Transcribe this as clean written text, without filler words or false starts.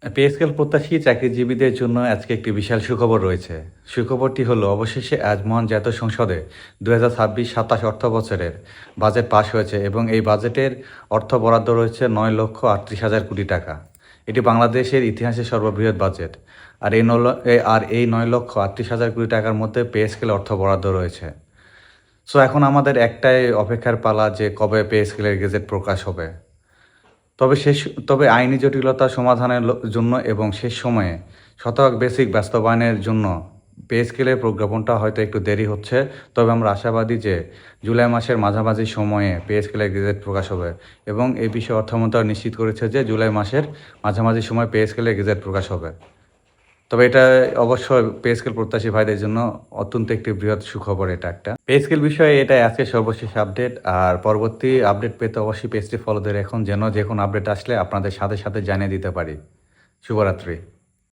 Pay scale প্রত্যাশী চাকরিজীবীদের জন্য আজকে একটি বিশাল সুখবর রয়েছে। সুখবরটি হলো অবশেষে আজ মহান জাতীয় সংসদে 2026-27 অর্থ বছরের বাজেট পাস হয়েছে এবং এই বাজেটের অর্থ বরাদ্দ রয়েছে 9,38,000 কোটি টাকা। এটি বাংলাদেশের ইতিহাসে সর্ববৃহৎ বাজেট। আর এই 9,38,000 কোটি টাকার মধ্যে পে স্কেল অর্থ বরাদ্দ রয়েছে। সো এখন আমাদের একটাই অপেক্ষার পালা যে কবে পে স্কেলের গেজেট প্রকাশ হবে। তবে আইনি জটিলতা সমাধানের জন্য এবং শেষ সময়ে শতভাগ বেসিক বাস্তবায়নের জন্য পে স্কেলের প্রজ্ঞাপনটা হয়তো একটু দেরি হচ্ছে। তবে আমরা আশাবাদী যে জুলাই মাসের মাঝামাঝি সময়ে পে স্কেলের গেজেট প্রকাশ হবে এবং এই বিষয়ে অর্থ মন্ত্রণালয় নিশ্চিত করেছে যে জুলাই মাসের মাঝামাঝি সময় পে স্কেলের গেজেট প্রকাশ হবে। তবে এটা অবশ্যই পে স্কেল প্রত্যাশী ভাইদের জন্য অত্যন্ত একটি বৃহৎ সুখবর। এটা একটা পে স্কেল বিষয়ে এটাই আজকে সর্বশেষ আপডেট। আর পরবর্তী আপডেট পেতে অবশ্যই পেজটি ফলো দিয়ে রাখুন, যেন যে কোনো আপডেট আসলে আপনাদের সাথে সাথে জানিয়ে দিতে পারি। শুভরাত্রি।